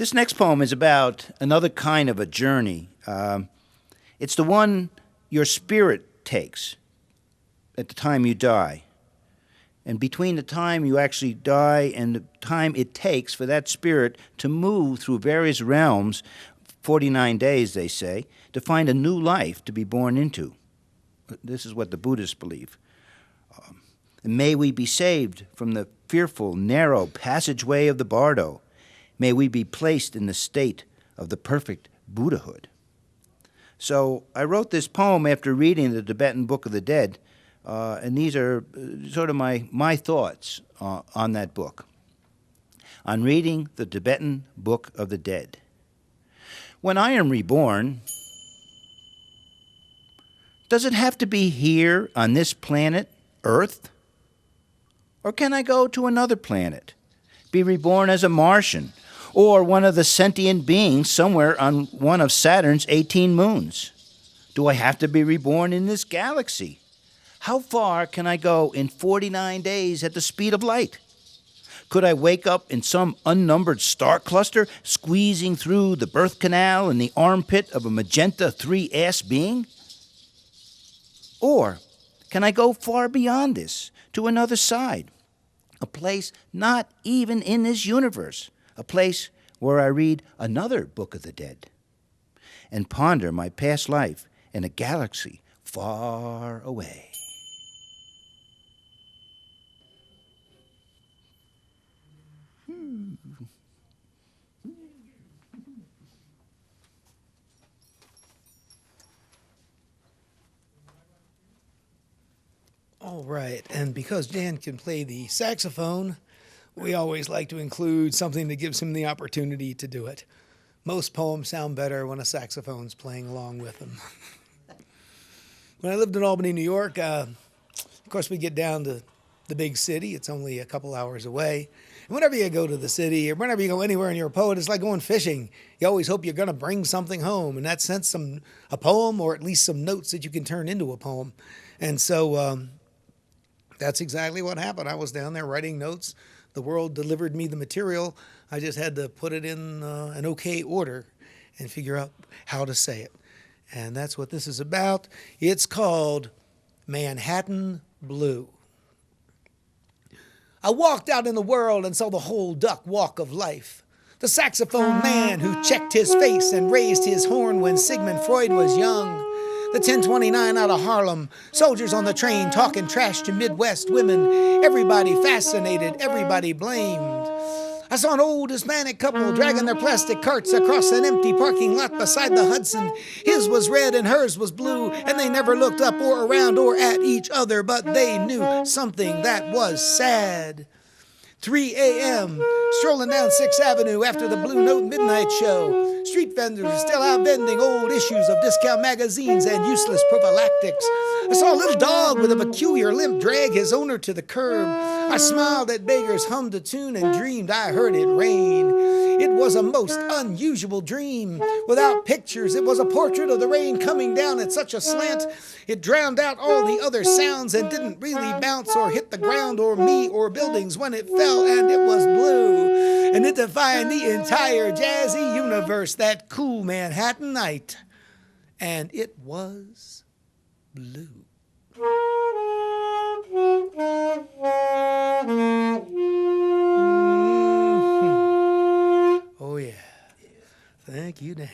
This next poem is about another kind of a journey. It's the one your spirit takes at the time you die. And between the time you actually die and the time it takes for that spirit to move through various realms, 49 days, they say, to find a new life to be born into. This is what the Buddhists believe. And may we be saved from the fearful, narrow passageway of the bardo. May we be placed in the state of the perfect Buddhahood. So I wrote this poem after reading the Tibetan Book of the Dead, and these are sort of my thoughts on that book. On reading the Tibetan Book of the Dead. When I am reborn, does it have to be here on this planet, Earth? Or can I go to another planet, be reborn as a Martian, or one of the sentient beings somewhere on one of Saturn's 18 moons? Do I have to be reborn in this galaxy? How far can I go in 49 days at the speed of light? Could I wake up in some unnumbered star cluster, squeezing through the birth canal in the armpit of a magenta 3S being? Or can I go far beyond this, to another side, a place not even in this universe, a place where I read another Book of the Dead and ponder my past life in a galaxy far away? All right, and because Dan can play the saxophone, we always like to include something that gives him the opportunity to do it. Most poems sound better when a saxophone's playing along with them. When I lived in Albany, New York, of course we get down to the big city. It's only a couple hours away. And whenever you go to the city or whenever you go anywhere and you're a poet, it's like going fishing. You always hope you're going to bring something home. In that sense, a poem or at least some notes that you can turn into a poem. And so that's exactly what happened. I was down there writing notes. The world delivered me the material. I just had to put it in an okay order and figure out how to say it. And that's what this is about. It's called Manhattan Blue. I walked out in the world and saw the whole duck walk of life. The saxophone man who checked his face and raised his horn when Sigmund Freud was young. The 1029 out of Harlem, soldiers on the train talking trash to Midwest women. Everybody fascinated, everybody blamed. I saw an old Hispanic couple dragging their plastic carts across an empty parking lot beside the Hudson. His was red and hers was blue, and they never looked up or around or at each other, but they knew something that was sad. 3 a.m., strolling down 6th Avenue after the Blue Note Midnight Show. Street vendors are still out vending old issues of discount magazines and useless prophylactics. I saw a little dog with a peculiar limp drag his owner to the curb. I smiled at beggars, hummed a tune, and dreamed I heard it rain. It was a most unusual dream. Without pictures, it was a portrait of the rain coming down at such a slant. It drowned out all the other sounds and didn't really bounce or hit the ground or me or buildings when it fell, and it was blue. And it defined the entire jazzy universe that cool Manhattan night. And it was blue. Oh, yeah. Thank you, Dan.